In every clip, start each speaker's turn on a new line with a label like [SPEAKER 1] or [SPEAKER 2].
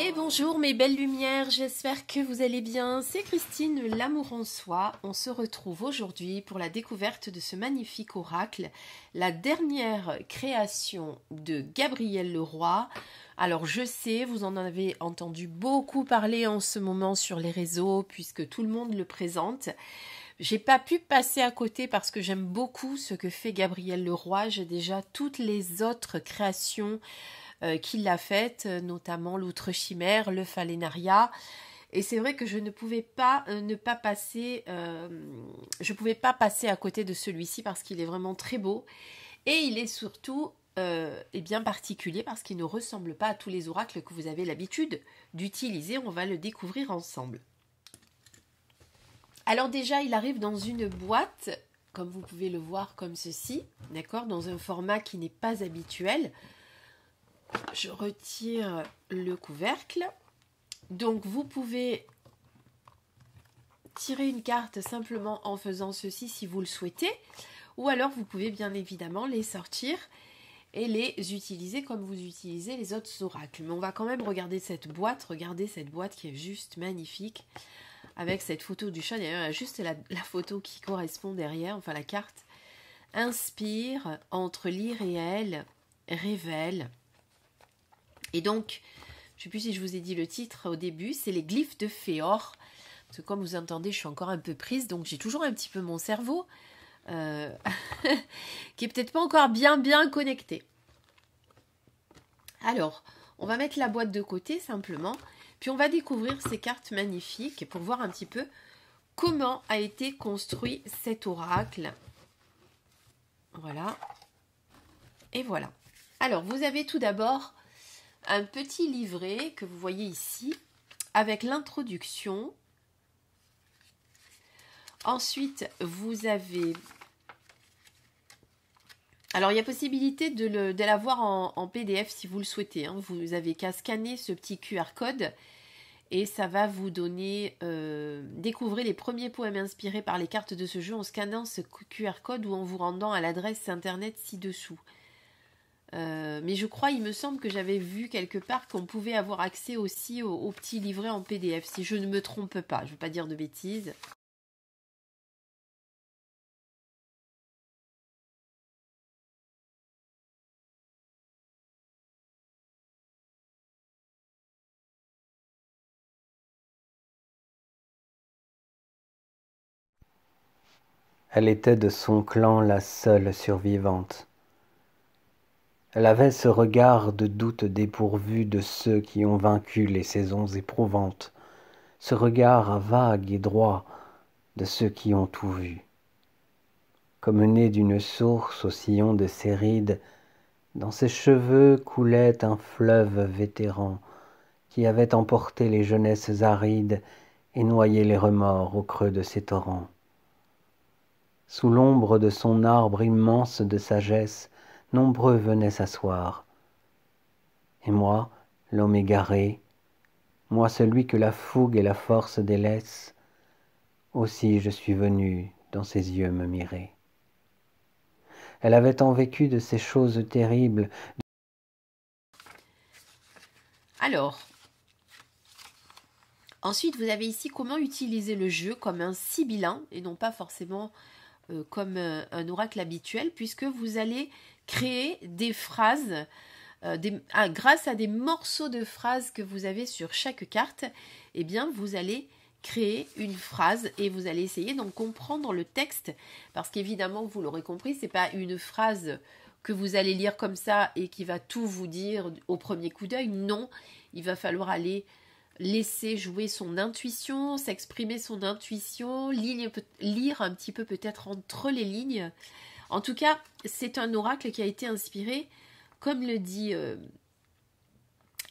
[SPEAKER 1] Et bonjour mes belles lumières, j'espère que vous allez bien. C'est Christine, l'amour en soi. On se retrouve aujourd'hui pour la découverte de ce magnifique oracle, la dernière création de Gabriel Leroy. Alors je sais, vous en avez entendu beaucoup parler en ce moment sur les réseaux puisque tout le monde le présente. J'ai pas pu passer à côté parce que j'aime beaucoup ce que fait Gabriel Leroy. J'ai déjà toutes les autres créations qu'il a faites, notamment l'outre chimère, le phalénaria. Et c'est vrai que je ne pouvais pas passer à côté de celui-ci parce qu'il est vraiment très beau. Et il est surtout bien particulier parce qu'il ne ressemble pas à tous les oracles que vous avez l'habitude d'utiliser. On va le découvrir ensemble. Alors déjà, il arrive dans une boîte, comme vous pouvez le voir comme ceci, d'accord, dans un format qui n'est pas habituel. Je retire le couvercle. Donc vous pouvez tirer une carte simplement en faisant ceci si vous le souhaitez. Ou alors vous pouvez bien évidemment les sortir et les utiliser comme vous utilisez les autres oracles. Mais on va quand même regarder cette boîte. Regardez cette boîte qui est juste magnifique. Avec cette photo du chat. D'ailleurs, il y a juste la photo qui correspond derrière. Enfin la carte. Inspire entre l'irréel, révèle. Et donc, je ne sais plus si je vous ai dit le titre au début, c'est les glyphes de Féor. Parce que comme vous entendez, je suis encore un peu prise, donc j'ai toujours un petit peu mon cerveau qui est peut-être pas encore bien connecté. Alors, on va mettre la boîte de côté simplement, puis on va découvrir ces cartes magnifiques pour voir un petit peu comment a été construit cet oracle. Voilà. Et voilà. Alors, vous avez tout d'abord un petit livret que vous voyez ici avec l'introduction. Ensuite, vous avez... Alors, il y a possibilité de l'avoir en PDF si vous le souhaitez. Hein. Vous avez qu'à scanner ce petit QR code et ça va vous donner... découvrir les premiers poèmes inspirés par les cartes de ce jeu en scannant ce QR code ou en vous rendant à l'adresse internet ci-dessous. Mais je crois, il me semble que j'avais vu quelque part qu'on pouvait avoir accès aussi au petit livret en PDF, si je ne me trompe pas, je ne veux pas dire de bêtises.
[SPEAKER 2] Elle était de son clan la seule survivante. Elle avait ce regard de doute dépourvu de ceux qui ont vaincu les saisons éprouvantes, ce regard vague et droit de ceux qui ont tout vu. Comme né d'une source au sillon de ses rides, dans ses cheveux coulait un fleuve vétéran qui avait emporté les jeunesses arides et noyé les remords au creux de ses torrents. Sous l'ombre de son arbre immense de sagesse, nombreux venaient s'asseoir. Et moi, l'homme égaré, moi celui que la fougue et la force délaissent, aussi je suis venu dans ses yeux me mirer. Elle avait tant vécu de ces choses terribles.
[SPEAKER 1] Alors, ensuite vous avez ici comment utiliser le jeu comme un sibyllin et non pas forcément comme un oracle habituel, puisque vous allez créer des phrases grâce à des morceaux de phrases que vous avez sur chaque carte. Eh bien vous allez créer une phrase et vous allez essayer d'en comprendre le texte, parce qu'évidemment vous l'aurez compris, c'est pas une phrase que vous allez lire comme ça et qui va tout vous dire au premier coup d'œil. Non, il va falloir aller laisser jouer son intuition, s'exprimer son intuition, lire un petit peu peut-être entre les lignes. En tout cas, c'est un oracle qui a été inspiré, comme le dit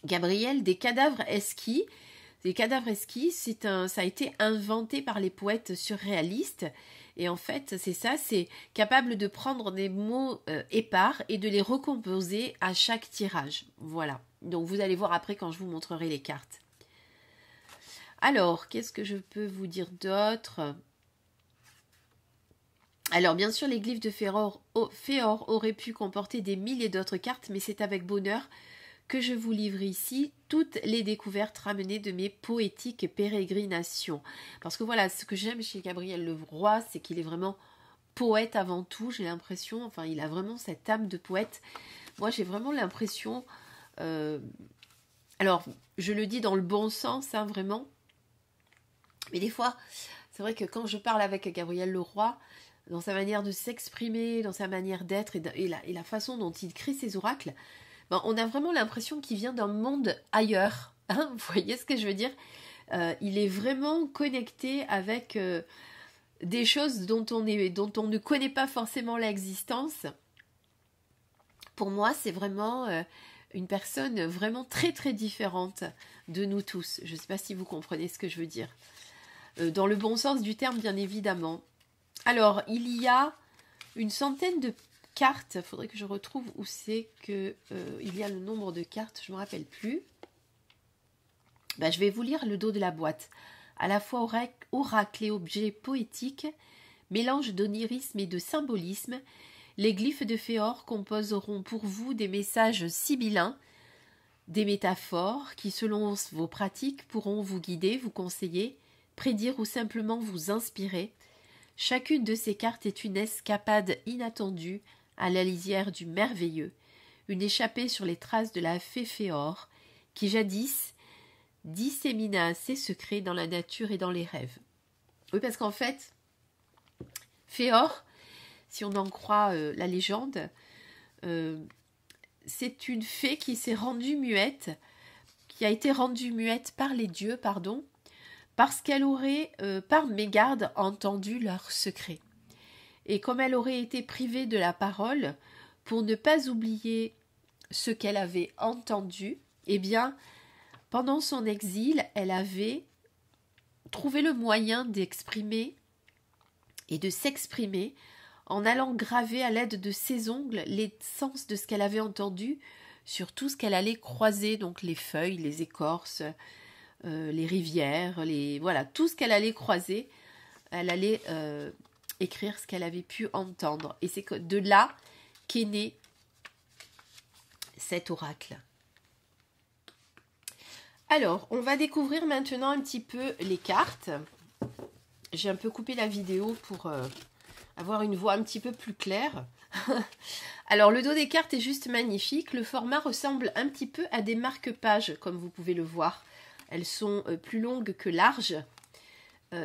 [SPEAKER 1] Gabriel, des cadavres esquis. Les cadavres esquis, ça a été inventé par les poètes surréalistes. Et en fait, c'est ça, c'est capable de prendre des mots épars et de les recomposer à chaque tirage. Voilà. Donc vous allez voir après quand je vous montrerai les cartes. Alors, qu'est-ce que je peux vous dire d'autre ? Alors, bien sûr, les glyphes de Féor auraient pu comporter des milliers d'autres cartes, mais c'est avec bonheur que je vous livre ici toutes les découvertes ramenées de mes poétiques pérégrinations. Parce que voilà, ce que j'aime chez Gabriel Leroy, c'est qu'il est vraiment poète avant tout, j'ai l'impression. Enfin, il a vraiment cette âme de poète. Moi, j'ai vraiment l'impression... alors, je le dis dans le bon sens, hein, vraiment. Mais des fois, c'est vrai que quand je parle avec Gabriel Leroy, dans sa manière de s'exprimer, dans sa manière d'être et la façon dont il crée ses oracles, ben, on a vraiment l'impression qu'il vient d'un monde ailleurs. Hein, vous voyez ce que je veux dire? Il est vraiment connecté avec des choses dont on ne connaît pas forcément l'existence. Pour moi, c'est vraiment une personne vraiment très très différente de nous tous. Je ne sais pas si vous comprenez ce que je veux dire. Dans le bon sens du terme, bien évidemment. Alors, il y a une centaine de cartes. Il faudrait que je retrouve où c'est que il y a le nombre de cartes. Je ne me rappelle plus. Ben, je vais vous lire le dos de la boîte. À la fois oracle et objet poétique, mélange d'onirisme et de symbolisme, les glyphes de Féor composeront pour vous des messages sibyllins, des métaphores qui, selon vos pratiques, pourront vous guider, vous conseiller, prédire ou simplement vous inspirer. Chacune de ces cartes est une escapade inattendue à la lisière du merveilleux, une échappée sur les traces de la fée Féor, qui jadis dissémina ses secrets dans la nature et dans les rêves. Oui, parce qu'en fait, Féor, si on en croit la légende, c'est une fée qui s'est rendue muette, qui a été rendue muette par les dieux, pardon, parce qu'elle aurait, par mégarde, entendu leurs secrets. Et comme elle aurait été privée de la parole, pour ne pas oublier ce qu'elle avait entendu, eh bien, pendant son exil, elle avait trouvé le moyen d'exprimer et de s'exprimer en allant graver à l'aide de ses ongles les sens de ce qu'elle avait entendu sur tout ce qu'elle allait croiser, donc les feuilles, les écorces, les rivières, voilà, tout ce qu'elle allait croiser, elle allait écrire ce qu'elle avait pu entendre. Et c'est de là qu'est né cet oracle. Alors, on va découvrir maintenant un petit peu les cartes. J'ai un peu coupé la vidéo pour avoir une voix un petit peu plus claire. Alors, le dos des cartes est juste magnifique. Le format ressemble un petit peu à des marque-pages, comme vous pouvez le voir. Elles sont plus longues que larges.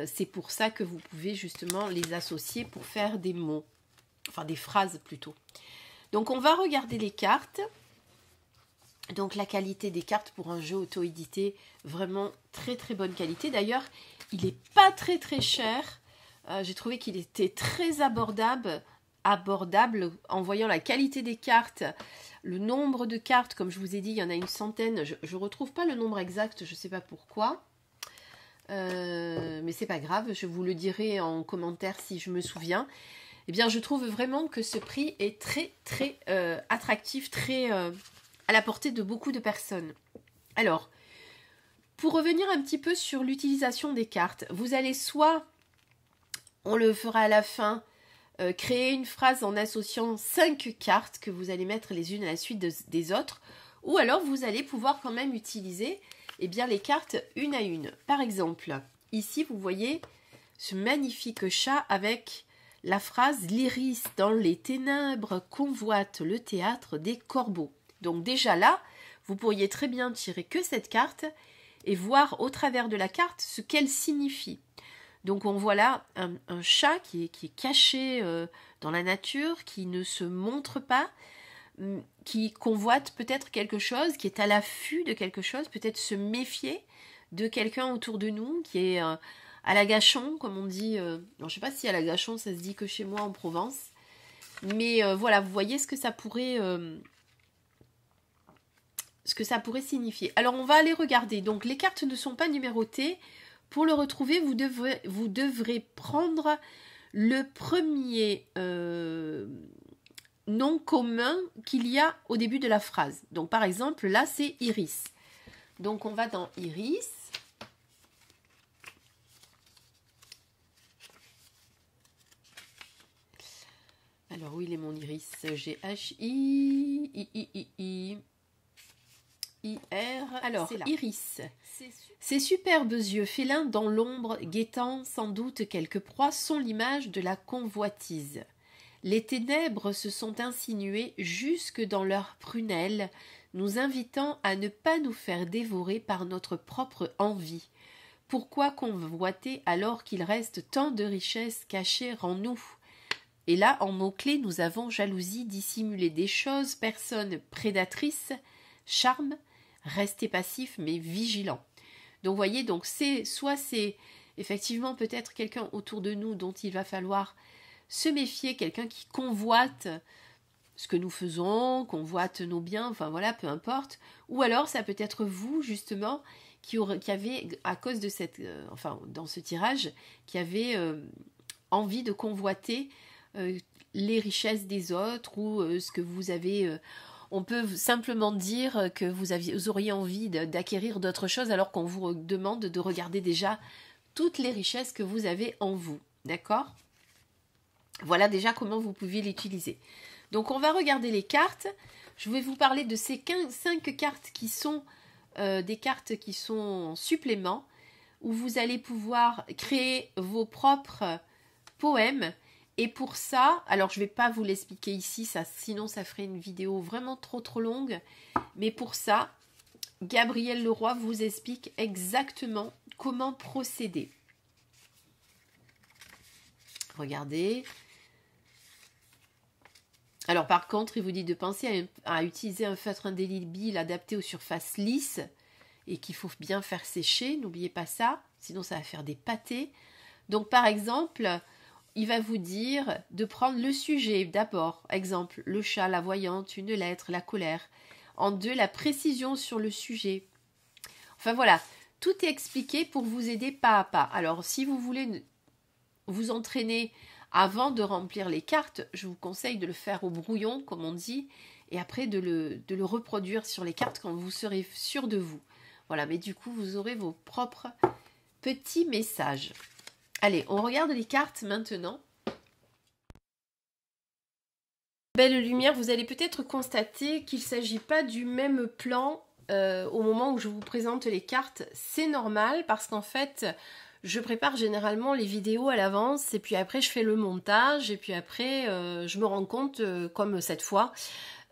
[SPEAKER 1] C'est pour ça que vous pouvez justement les associer pour faire des mots. Enfin, des phrases plutôt. Donc, on va regarder les cartes. Donc, la qualité des cartes pour un jeu auto-édité, vraiment très très bonne qualité. D'ailleurs, il n'est pas très très cher. J'ai trouvé qu'il était très abordable en voyant la qualité des cartes, le nombre de cartes, comme je vous ai dit, il y en a une centaine. Je ne retrouve pas le nombre exact, je ne sais pas pourquoi. Mais c'est pas grave, je vous le dirai en commentaire si je me souviens. Eh bien, je trouve vraiment que ce prix est très très attractif, très à la portée de beaucoup de personnes. Alors, pour revenir un petit peu sur l'utilisation des cartes, vous allez soit, on le fera à la fin, créer une phrase en associant 5 cartes que vous allez mettre les unes à la suite des autres, ou alors vous allez pouvoir quand même utiliser bien, les cartes une à une. Par exemple, ici vous voyez ce magnifique chat avec la phrase « L'iris dans les ténèbres convoite le théâtre des corbeaux ». Donc déjà là, vous pourriez très bien tirer que cette carte et voir au travers de la carte ce qu'elle signifie. Donc on voit là un chat qui est caché dans la nature, qui ne se montre pas, qui convoite peut-être quelque chose, qui est à l'affût de quelque chose, peut-être se méfier de quelqu'un autour de nous, qui est à l'agachon, comme on dit. Je ne sais pas si à l'agachon, ça se dit que chez moi en Provence. Mais voilà, vous voyez ce que ça pourrait signifier. Alors on va aller regarder. Donc les cartes ne sont pas numérotées. Pour le retrouver, vous devrez prendre le premier nom commun qu'il y a au début de la phrase. Donc par exemple, là c'est Iris. Donc on va dans Iris. Alors où il est mon Iris? G-H-I-I-I-I-I. Alors, Iris. Ces superbes yeux félins dans l'ombre, guettant sans doute quelques proies, sont l'image de la convoitise. Les ténèbres se sont insinuées jusque dans leurs prunelles, nous invitant à ne pas nous faire dévorer par notre propre envie. Pourquoi convoiter alors qu'il reste tant de richesses cachées en nous? Et là, en mots-clés, nous avons jalousie, dissimuler des choses, personne prédatrice, charme, rester passif mais vigilant. Donc, vous voyez, donc c'est effectivement peut-être quelqu'un autour de nous dont il va falloir se méfier, quelqu'un qui convoite ce que nous faisons, convoite nos biens, enfin voilà, peu importe. Ou alors, ça peut être vous, justement, qui avez, à cause de dans ce tirage, qui avez envie de convoiter les richesses des autres ou ce que vous avez... on peut simplement dire que vous auriez envie d'acquérir d'autres choses alors qu'on vous demande de regarder déjà toutes les richesses que vous avez en vous. D'accord? Voilà déjà comment vous pouvez l'utiliser. Donc on va regarder les cartes. Je vais vous parler de ces 5 cartes qui sont des cartes qui sont en supplément, où vous allez pouvoir créer vos propres poèmes. Et pour ça, alors je ne vais pas vous l'expliquer ici, sinon ça ferait une vidéo vraiment trop longue. Mais pour ça, Gabrielle Leroy vous explique exactement comment procéder. Regardez. Alors par contre, il vous dit de penser à utiliser un feutre indélébile adapté aux surfaces lisses et qu'il faut bien faire sécher. N'oubliez pas ça, sinon ça va faire des pâtés. Donc par exemple... il va vous dire de prendre le sujet d'abord. Exemple, le chat, la voyante, une lettre, la colère. En 2, la précision sur le sujet. Enfin voilà, tout est expliqué pour vous aider pas à pas. Alors si vous voulez vous entraîner avant de remplir les cartes, je vous conseille de le faire au brouillon, comme on dit, et après de le reproduire sur les cartes quand vous serez sûr de vous. Voilà, mais du coup, vous aurez vos propres petits messages. Allez, on regarde les cartes maintenant. Belle lumière, vous allez peut-être constater qu'il ne s'agit pas du même plan au moment où je vous présente les cartes. C'est normal parce qu'en fait, je prépare généralement les vidéos à l'avance et puis après je fais le montage et puis après je me rends compte, comme cette fois,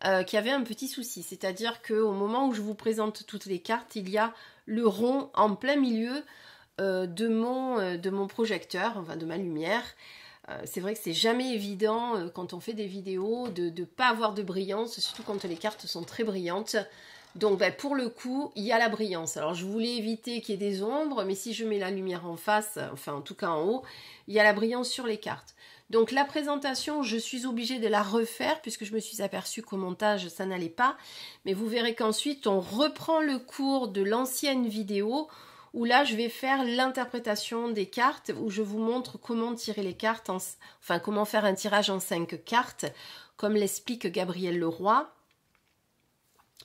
[SPEAKER 1] qu'il y avait un petit souci. C'est-à-dire qu'au moment où je vous présente toutes les cartes, il y a le rond en plein milieu de mon projecteur, enfin de ma lumière. C'est vrai que c'est jamais évident quand on fait des vidéos de ne pas avoir de brillance, surtout quand les cartes sont très brillantes. Donc pour le coup, il y a la brillance. Alors je voulais éviter qu'il y ait des ombres, mais si je mets la lumière en face, enfin en tout cas en haut, il y a la brillance sur les cartes. Donc la présentation, je suis obligée de la refaire puisque je me suis aperçue qu'au montage, ça n'allait pas. Mais vous verrez qu'ensuite, on reprend le cours de l'ancienne vidéo où là, je vais faire l'interprétation des cartes, où je vous montre comment tirer les cartes, enfin comment faire un tirage en 5 cartes, comme l'explique Gabrielle Leroy.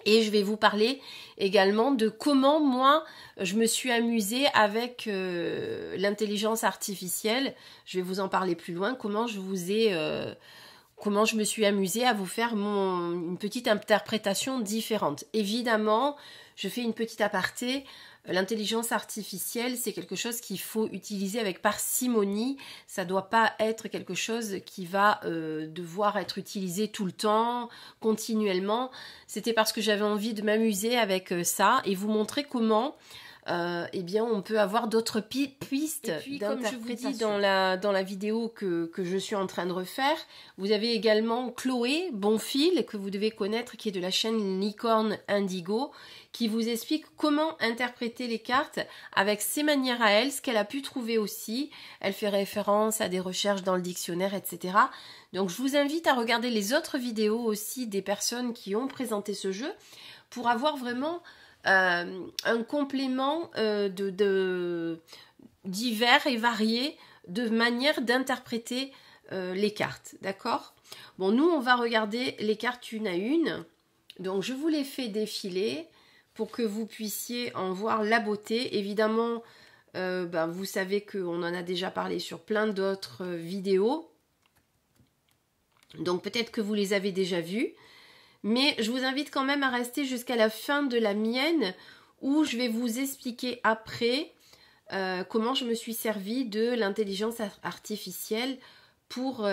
[SPEAKER 1] Et je vais vous parler également de comment moi, je me suis amusée avec l'intelligence artificielle. Je vais vous en parler plus loin, comment je me suis amusée à vous faire une petite interprétation différente. Évidemment, je fais une petite aparté. L'intelligence artificielle, c'est quelque chose qu'il faut utiliser avec parcimonie. Ça ne doit pas être quelque chose qui va devoir être utilisé tout le temps, continuellement. C'était parce que j'avais envie de m'amuser avec ça et vous montrer comment eh bien, on peut avoir d'autres pistes d'interprétation. Comme je vous dis dans la vidéo que je suis en train de refaire, vous avez également Chloé Bonfil, que vous devez connaître, qui est de la chaîne Licorne Indigo, qui vous explique comment interpréter les cartes avec ses manières à elle, ce qu'elle a pu trouver aussi. Elle fait référence à des recherches dans le dictionnaire, etc. Donc, je vous invite à regarder les autres vidéos aussi des personnes qui ont présenté ce jeu pour avoir vraiment... un complément divers et variés de manière d'interpréter les cartes, d'accord? Bon, nous, on va regarder les cartes une à une. Donc, je vous les fais défiler pour que vous puissiez en voir la beauté. Évidemment, vous savez qu'on en a déjà parlé sur plein d'autres vidéos. Donc, peut-être que vous les avez déjà vues. Mais je vous invite quand même à rester jusqu'à la fin de la mienne, où je vais vous expliquer après comment je me suis servi de l'intelligence artificielle pour,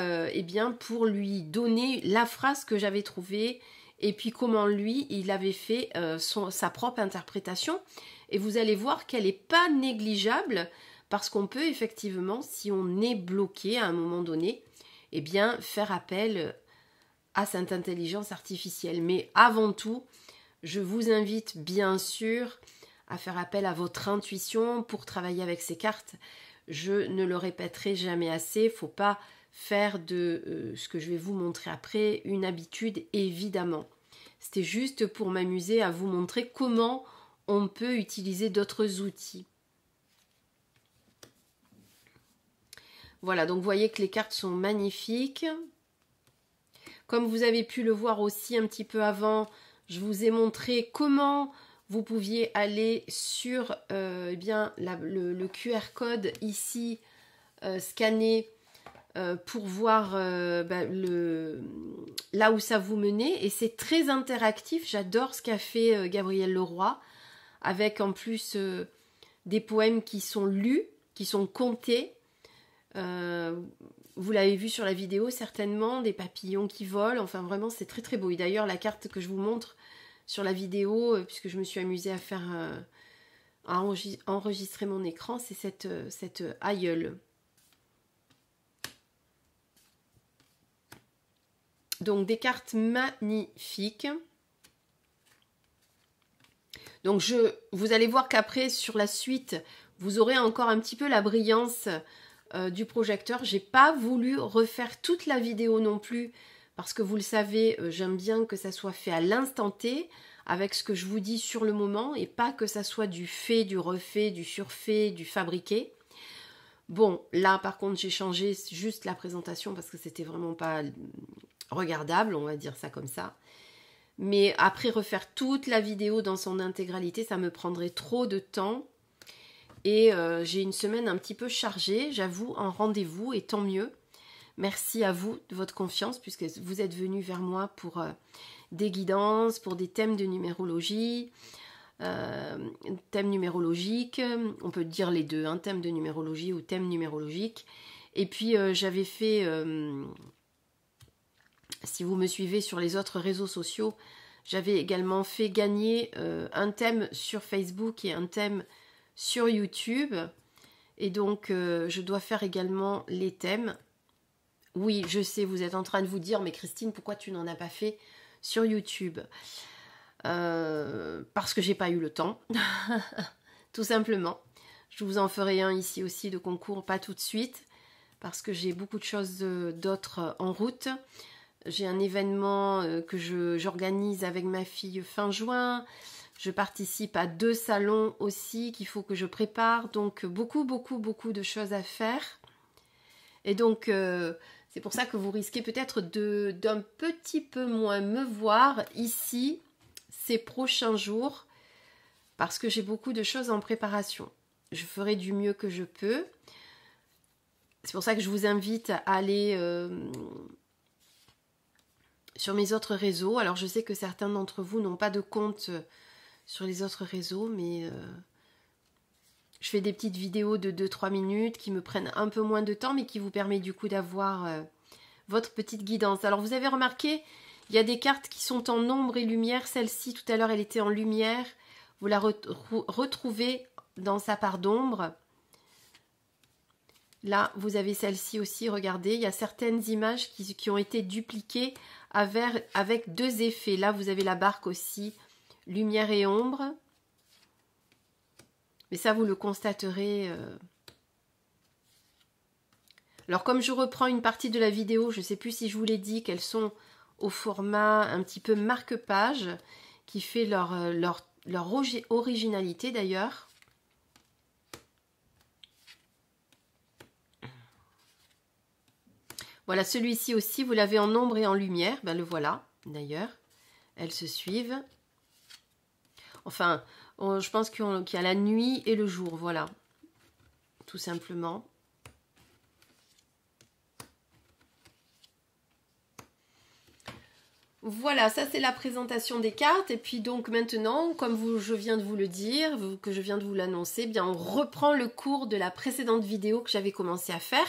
[SPEAKER 1] pour lui donner la phrase que j'avais trouvée, et puis comment lui, il avait fait sa propre interprétation. Et vous allez voir qu'elle n'est pas négligeable, parce qu'on peut effectivement, si on est bloqué à un moment donné, eh bien faire appel à cette intelligence artificielle. Mais avant tout, je vous invite bien sûr à faire appel à votre intuition pour travailler avec ces cartes. Je ne le répéterai jamais assez, il ne faut pas faire de ce que je vais vous montrer après une habitude, évidemment. C'était juste pour m'amuser à vous montrer comment on peut utiliser d'autres outils. Voilà, donc vous voyez que les cartes sont magnifiques. Comme vous avez pu le voir aussi un petit peu avant, je vous ai montré comment vous pouviez aller sur le QR code ici, scanner pour voir là où ça vous menait. Et c'est très interactif, j'adore ce qu'a fait Gabriel Leroy, avec en plus des poèmes qui sont lus, qui sont comptés. Vous l'avez vu sur la vidéo certainement, des papillons qui volent, enfin vraiment c'est très très beau. Et d'ailleurs la carte que je vous montre sur la vidéo, puisque je me suis amusée à faire à enregistrer mon écran, c'est cette aïeule. Donc des cartes magnifiques. Donc vous allez voir qu'après sur la suite, vous aurez encore un petit peu la brillance du projecteur. J'ai pas voulu refaire toute la vidéo non plus, parce que vous le savez, j'aime bien que ça soit fait à l'instant T, avec ce que je vous dis sur le moment, et pas que ça soit du fait, du refait, du surfait, du fabriqué. Bon, là par contre j'ai changé juste la présentation, parce que c'était vraiment pas regardable, on va dire ça comme ça. Mais après refaire toute la vidéo dans son intégralité, ça me prendrait trop de temps. Et j'ai une semaine un petit peu chargée, j'avoue, en rendez-vous, et tant mieux. Merci à vous de votre confiance, puisque vous êtes venus vers moi pour des guidances, pour des thèmes de numérologie, thèmes numérologiques, on peut dire les deux, hein, thème de numérologie ou thème numérologique. Et puis j'avais fait, si vous me suivez sur les autres réseaux sociaux, j'avais également fait gagner un thème sur Facebook et un thème sur YouTube, et donc je dois faire également les thèmes. Oui, je sais, vous êtes en train de vous dire, mais Christine, pourquoi tu n'en as pas fait sur YouTube? Parce que j'ai pas eu le temps, tout simplement. Je vous en ferai un ici aussi de concours, pas tout de suite, parce que j'ai beaucoup de choses d'autres en route. J'ai un événement que j'organise avec ma fille fin juin. Je participe à 2 salons aussi qu'il faut que je prépare. Donc beaucoup de choses à faire. Et donc c'est pour ça que vous risquez peut-être d'un petit peu moins me voir ici ces prochains jours. Parce que j'ai beaucoup de choses en préparation. Je ferai du mieux que je peux. C'est pour ça que je vous invite à aller sur mes autres réseaux. Alors je sais que certains d'entre vous n'ont pas de compte sur les autres réseaux, mais je fais des petites vidéos de 2-3 minutes qui me prennent un peu moins de temps, mais qui vous permet du coup d'avoir votre petite guidance. Alors vous avez remarqué, il y a des cartes qui sont en ombre et lumière. Celle-ci, tout à l'heure, elle était en lumière. Vous la retrouvez dans sa part d'ombre. Là, vous avez celle-ci aussi, regardez, il y a certaines images qui ont été dupliquées avec 2 effets. Là, vous avez la barque aussi, lumière et ombre. Mais ça, vous le constaterez. Alors, comme je reprends une partie de la vidéo, je ne sais plus si je vous l'ai dit, qu'elles sont au format un petit peu marque-page, qui fait leur originalité d'ailleurs. Voilà, celui-ci aussi, vous l'avez en ombre et en lumière. Ben, le voilà, d'ailleurs. Elles se suivent. Enfin, je pense qu'il y a la nuit et le jour, voilà. Tout simplement. Voilà, ça c'est la présentation des cartes. Et puis donc maintenant, comme je viens de vous le dire, que je viens de vous l'annoncer, bien on reprend le cours de la précédente vidéo que j'avais commencé à faire.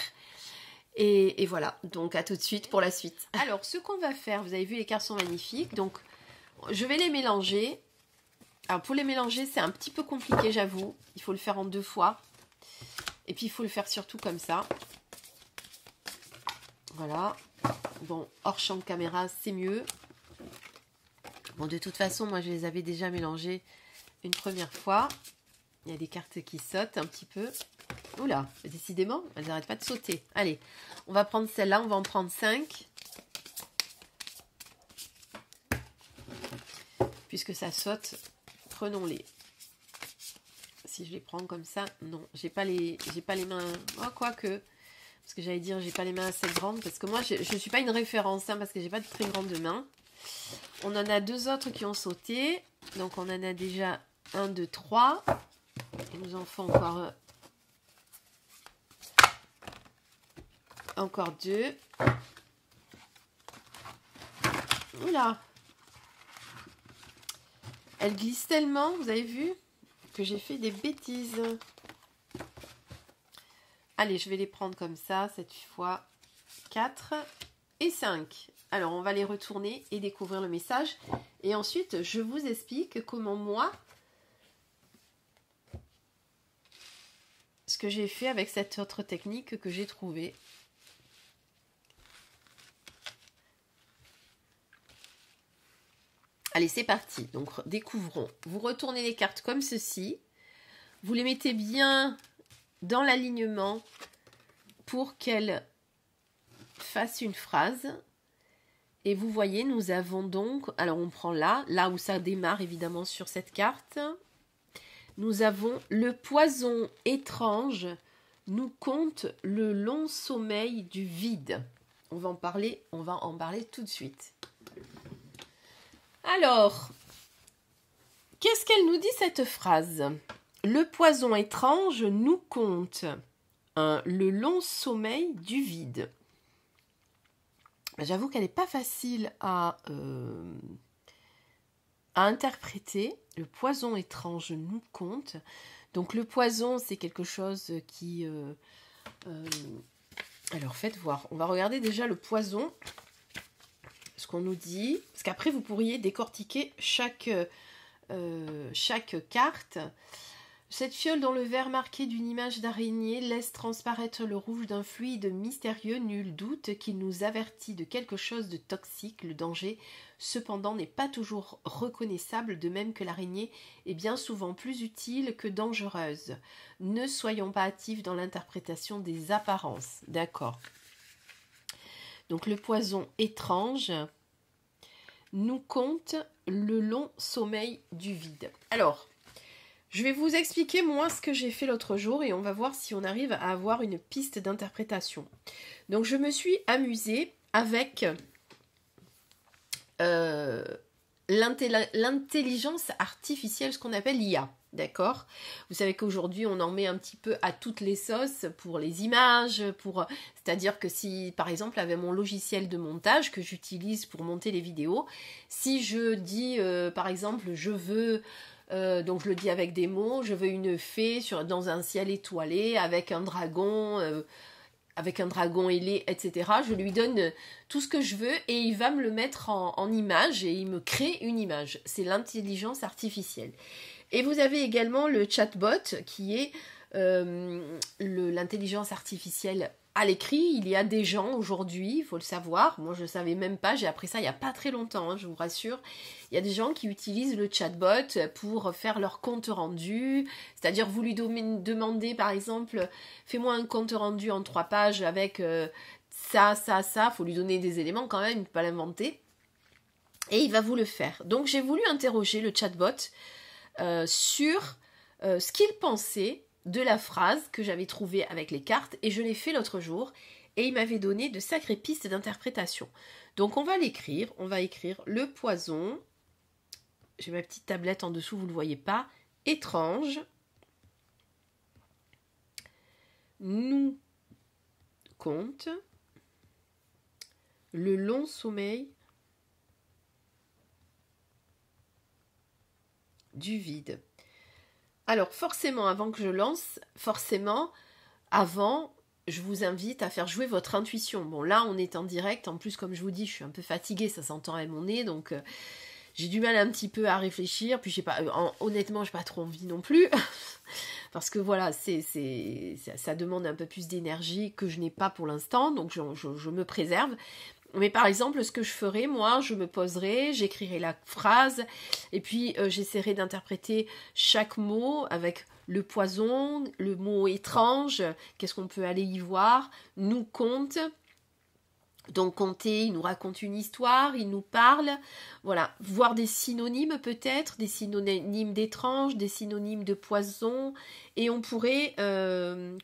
[SPEAKER 1] Et voilà, donc à tout de suite pour la suite. Alors, ce qu'on va faire, vous avez vu, les cartes sont magnifiques. Donc, je vais les mélanger. Alors, pour les mélanger, c'est un petit peu compliqué, j'avoue. Il faut le faire en 2 fois. Et puis, il faut le faire surtout comme ça. Voilà. Bon, hors champ de caméra, c'est mieux. Bon, de toute façon, moi, je les avais déjà mélangés une première fois. Il y a des cartes qui sautent un petit peu. Oula, décidément, elles n'arrêtent pas de sauter. Allez, on va prendre celle-là, on va en prendre 5. Puisque ça saute, prenons-les. Si je les prends comme ça, non, j'ai pas les mains. Oh, quoique, parce que j'allais dire, j'ai pas les mains assez grandes, parce que moi, je ne suis pas une référence, hein, parce que j'ai pas de très grandes mains. On en a 2 autres qui ont sauté. Donc, on en a déjà 1, 2, 3. Il nous en faut encore 2. Oula! Elle glisse tellement, vous avez vu, que j'ai fait des bêtises. Allez, je vais les prendre comme ça, cette fois 4 et 5. Alors, on va les retourner et découvrir le message. Et ensuite, je vous explique comment moi, ce que j'ai fait avec cette autre technique que j'ai trouvée. Allez, c'est parti. Donc, découvrons. Vous retournez les cartes comme ceci. Vous les mettez bien dans l'alignement pour qu'elles fassent une phrase. Et vous voyez, nous avons donc... Alors, on prend là où ça démarre évidemment sur cette carte. Nous avons le poison étrange nous conte le long sommeil du vide. On va en parler tout de suite. Alors, qu'est-ce qu'elle nous dit cette phrase? Le poison étrange nous conte le long sommeil du vide. J'avoue qu'elle n'est pas facile à interpréter. Le poison étrange nous conte. Donc le poison, c'est quelque chose qui... alors faites voir. On va regarder déjà le poison. Ce qu'on nous dit. Parce qu'après, vous pourriez décortiquer chaque carte. Cette fiole dont le verre marqué d'une image d'araignée laisse transparaître le rouge d'un fluide mystérieux, nul doute qu'il nous avertit de quelque chose de toxique. Le danger, cependant, n'est pas toujours reconnaissable, de même que l'araignée est bien souvent plus utile que dangereuse. Ne soyons pas hâtifs dans l'interprétation des apparences. D'accord. Donc le poison étrange nous conte le long sommeil du vide. Alors, je vais vous expliquer moi ce que j'ai fait l'autre jour et on va voir si on arrive à avoir une piste d'interprétation. Donc je me suis amusée avec l'intelligence artificielle, ce qu'on appelle l'IA. D'accord? Vous savez qu'aujourd'hui, on en met un petit peu à toutes les sauces pour les images, c'est-à-dire que si, par exemple, avec mon logiciel de montage que j'utilise pour monter les vidéos, si je dis, par exemple, je veux, donc je le dis avec des mots, je veux une fée dans un ciel étoilé avec un dragon ailé, etc. Je lui donne tout ce que je veux et il va me le mettre en image et il me crée une image. C'est l'intelligence artificielle. Et vous avez également le chatbot qui est l'intelligence artificielle à l'écrit. Il y a des gens aujourd'hui, il faut le savoir, moi je ne savais même pas, j'ai appris ça il n'y a pas très longtemps, hein, je vous rassure. Il y a des gens qui utilisent le chatbot pour faire leur compte rendu, c'est-à-dire vous lui demandez par exemple, fais-moi un compte rendu en 3 pages avec ça, il faut lui donner des éléments quand même, il ne peut pas l'inventer. Et il va vous le faire. Donc j'ai voulu interroger le chatbot sur ce qu'il pensait de la phrase que j'avais trouvée avec les cartes et je l'ai fait l'autre jour et il m'avait donné de sacrées pistes d'interprétation. Donc on va l'écrire, on va écrire le poison, j'ai ma petite tablette en dessous, vous ne le voyez pas, étrange, nous conte le long sommeil du vide. Alors forcément, avant que je lance, avant, je vous invite à faire jouer votre intuition. Bon, là, on est en direct. En plus, comme je vous dis, je suis un peu fatiguée, ça s'entend à mon nez, donc j'ai du mal un petit peu à réfléchir. Puis, honnêtement, j'ai pas trop envie non plus. Parce que voilà, ça demande un peu plus d'énergie que je n'ai pas pour l'instant, donc je me préserve. Mais par exemple, ce que je ferai, moi, je me poserai, j'écrirai la phrase, et puis j'essaierai d'interpréter chaque mot avec le poison, le mot étrange, qu'est-ce qu'on peut aller y voir, nous conte. Donc conter, il nous raconte une histoire, il nous parle, voilà, voir des synonymes peut-être, des synonymes d'étrange, des synonymes de poison, et on pourrait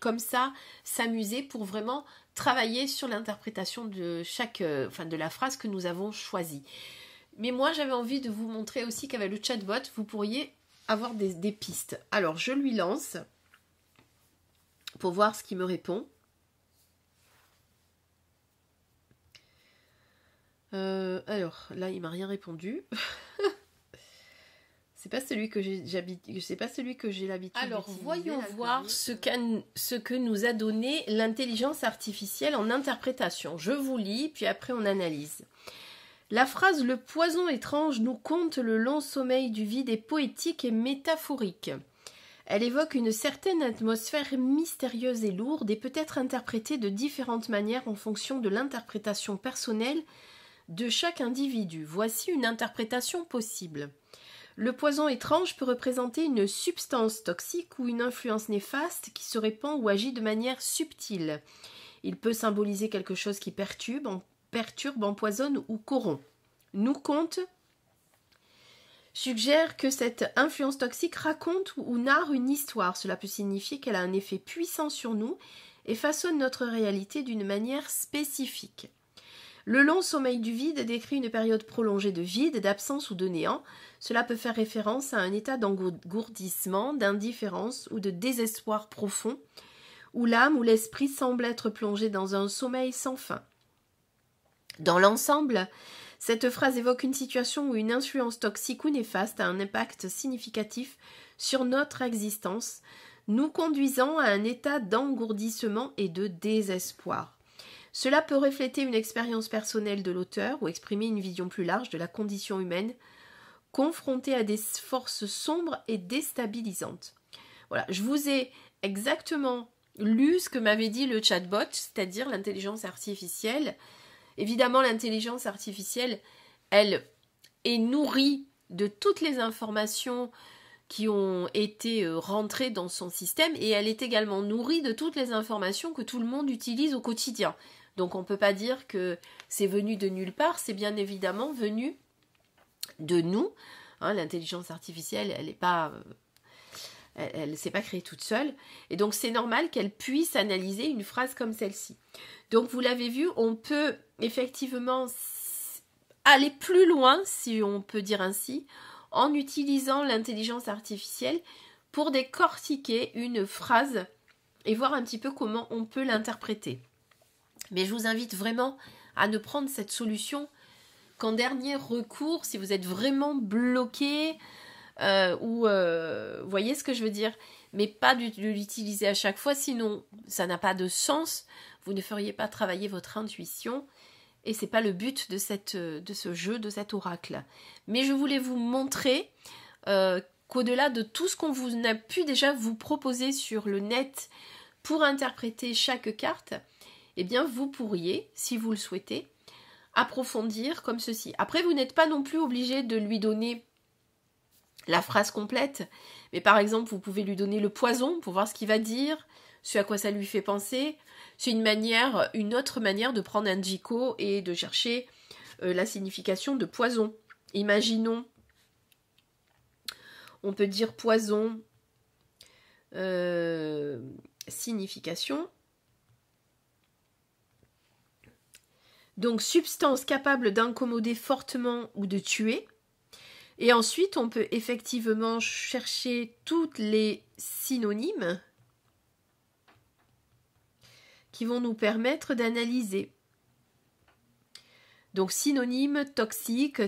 [SPEAKER 1] comme ça s'amuser pour vraiment travailler sur l'interprétation de de la phrase que nous avons choisie. Mais moi j'avais envie de vous montrer aussi qu'avec le chatbot, vous pourriez avoir des pistes. Alors je lui lance pour voir ce qu'il me répond. Alors là il m'a rien répondu. C'est pas celui que j'ai l'habitude. Alors voyons voir ce que nous a donné l'intelligence artificielle en interprétation. Je vous lis puis après on analyse. La phrase le poison étrange nous conte le long sommeil du vide est poétique et métaphorique. Elle évoque une certaine atmosphère mystérieuse et lourde et peut être interprétée de différentes manières en fonction de l'interprétation personnelle de chaque individu. Voici une interprétation possible. Le poison étrange peut représenter une substance toxique ou une influence néfaste qui se répand ou agit de manière subtile. Il peut symboliser quelque chose qui perturbe, empoisonne ou corrompt. Nous conte suggère que cette influence toxique raconte ou narre une histoire. Cela peut signifier qu'elle a un effet puissant sur nous et façonne notre réalité d'une manière spécifique. Le long sommeil du vide décrit une période prolongée de vide, d'absence ou de néant. Cela peut faire référence à un état d'engourdissement, d'indifférence ou de désespoir profond, où l'âme ou l'esprit semble être plongé dans un sommeil sans fin. Dans l'ensemble, cette phrase évoque une situation où une influence toxique ou néfaste a un impact significatif sur notre existence, nous conduisant à un état d'engourdissement et de désespoir. Cela peut refléter une expérience personnelle de l'auteur ou exprimer une vision plus large de la condition humaine confrontée à des forces sombres et déstabilisantes. Voilà, je vous ai exactement lu ce que m'avait dit le chatbot, c'est-à-dire l'intelligence artificielle. Évidemment, l'intelligence artificielle, elle est nourrie de toutes les informations qui ont été rentrées dans son système et elle est également nourrie de toutes les informations que tout le monde utilise au quotidien. Donc on ne peut pas dire que c'est venu de nulle part, c'est bien évidemment venu de nous. Hein, l'intelligence artificielle, elle ne s'est pas créée toute seule. Et donc c'est normal qu'elle puisse analyser une phrase comme celle-ci. Donc vous l'avez vu, on peut effectivement aller plus loin, si on peut dire ainsi, en utilisant l'intelligence artificielle pour décortiquer une phrase et voir un petit peu comment on peut l'interpréter. Mais je vous invite vraiment à ne prendre cette solution qu'en dernier recours, si vous êtes vraiment bloqué voyez ce que je veux dire, mais pas de l'utiliser à chaque fois, sinon ça n'a pas de sens, vous ne feriez pas travailler votre intuition et c'est pas le but de ce jeu, de cet oracle. Mais je voulais vous montrer qu'au-delà de tout ce qu'on vous a pu déjà vous proposer sur le net pour interpréter chaque carte, eh bien vous pourriez, si vous le souhaitez, approfondir comme ceci. Après, vous n'êtes pas non plus obligé de lui donner la phrase complète, mais par exemple, vous pouvez lui donner le poison pour voir ce qu'il va dire, ce à quoi ça lui fait penser. C'est une autre manière de prendre un dico et de chercher la signification de poison. Imaginons, on peut dire poison, signification. Donc, substance capable d'incommoder fortement ou de tuer. Et ensuite, on peut effectivement chercher toutes les synonymes qui vont nous permettre d'analyser. Donc, synonyme, toxique,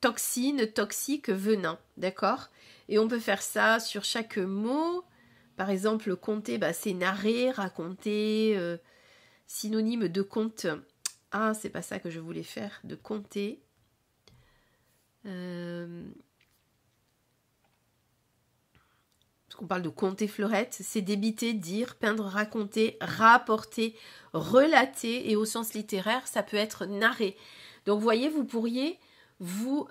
[SPEAKER 1] toxine, toxique, venin. D'accord ? Et on peut faire ça sur chaque mot. Par exemple, conter, bah, c'est narrer, raconter, synonyme de conte. Ah, c'est pas ça que je voulais faire, de conter. Parce qu'on parle de conter fleurette, c'est débiter, dire, peindre, raconter, rapporter, relater, et au sens littéraire, ça peut être narrer. Donc, vous voyez, vous pourriez vous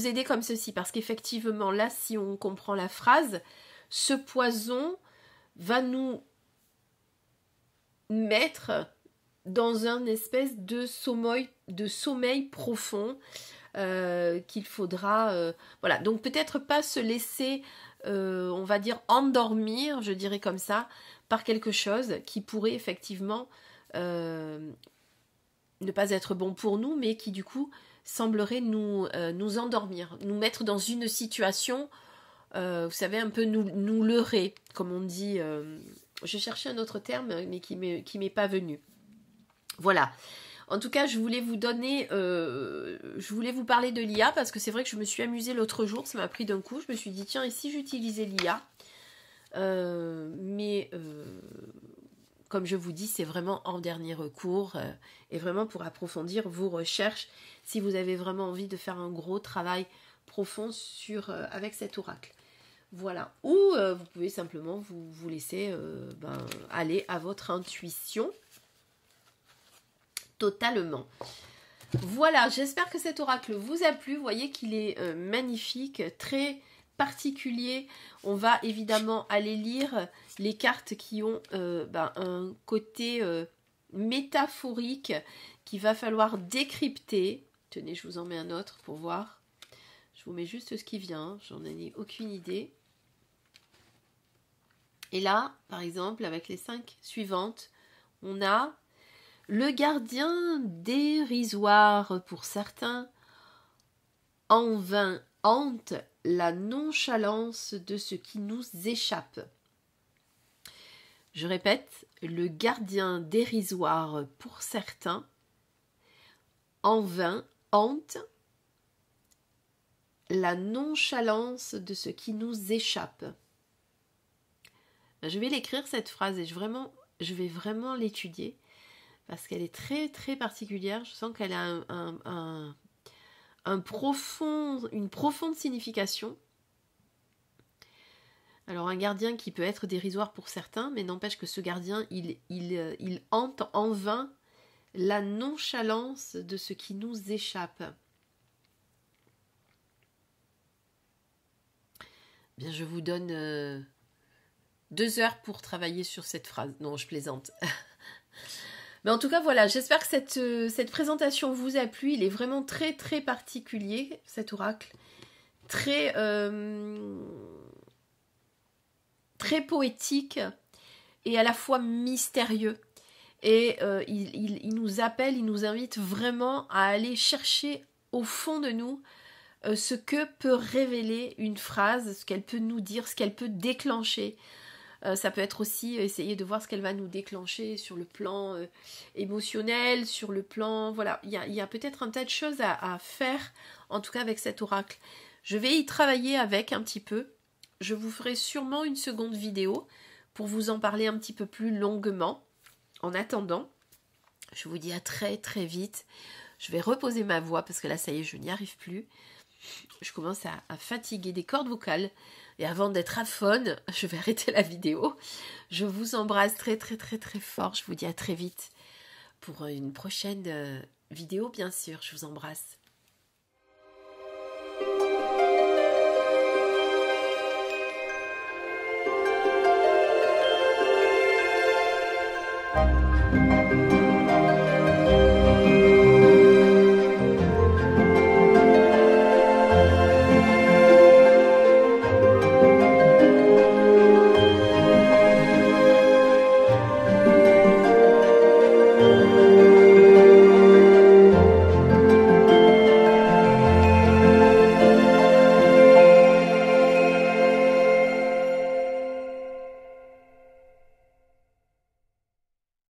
[SPEAKER 1] aider comme ceci, parce qu'effectivement, là, si on comprend la phrase, ce poison va nous mettre dans un espèce de sommeil profond qu'il faudra... voilà, donc peut-être pas se laisser, on va dire, endormir, je dirais comme ça, par quelque chose qui pourrait effectivement ne pas être bon pour nous, mais qui du coup semblerait nous endormir, nous mettre dans une situation, vous savez, un peu nous leurrer, comme on dit. Je cherchais un autre terme, mais qui m'est pas venu. Voilà. En tout cas, je voulais vous parler de l'IA, parce que c'est vrai que je me suis amusée l'autre jour, ça m'a pris d'un coup, je me suis dit, tiens, et si j'utilisais l'IA, comme je vous dis, c'est vraiment en dernier recours, et vraiment pour approfondir vos recherches, si vous avez vraiment envie de faire un gros travail profond avec cet oracle. Voilà. Ou vous pouvez simplement vous laisser aller à votre intuition totalement. Voilà, j'espère que cet oracle vous a plu. Vous voyez qu'il est magnifique, très particulier. On va évidemment aller lire les cartes qui ont un côté métaphorique qu'il va falloir décrypter. Tenez, je vous en mets un autre pour voir. Je vous mets juste ce qui vient, j'en ai aucune idée. Et là, par exemple, avec les 5 suivantes, on a le gardien dérisoire pour certains, en vain hante la nonchalance de ce qui nous échappe. Je répète, le gardien dérisoire pour certains, en vain hante la nonchalance de ce qui nous échappe. Je vais l'écrire cette phrase et je vais vraiment l'étudier parce qu'elle est très très particulière. Je sens qu'elle a une profonde signification. Alors un gardien qui peut être dérisoire pour certains, mais n'empêche que ce gardien, il hante en vain la nonchalance de ce qui nous échappe. Bien, je vous donne 2 heures pour travailler sur cette phrase. Non, je plaisante. Mais en tout cas, voilà, j'espère que cette présentation vous a plu. Il est vraiment très, très particulier, cet oracle. Très, très poétique et à la fois mystérieux. Et il nous appelle, il nous invite vraiment à aller chercher au fond de nous ce que peut révéler une phrase, ce qu'elle peut nous dire, ce qu'elle peut déclencher. Ça peut être aussi essayer de voir ce qu'elle va nous déclencher sur le plan émotionnel, sur le plan... Voilà, il y a peut-être un tas de choses à faire, en tout cas avec cet oracle. Je vais y travailler avec un petit peu. Je vous ferai sûrement une seconde vidéo pour vous en parler un petit peu plus longuement. En attendant, je vous dis à très très vite. Je vais reposer ma voix parce que là, ça y est, je n'y arrive plus. Je commence à fatiguer des cordes vocales. Et avant d'être aphone, je vais arrêter la vidéo. Je vous embrasse très très très très fort. Je vous dis à très vite pour une prochaine vidéo, bien sûr. Je vous embrasse.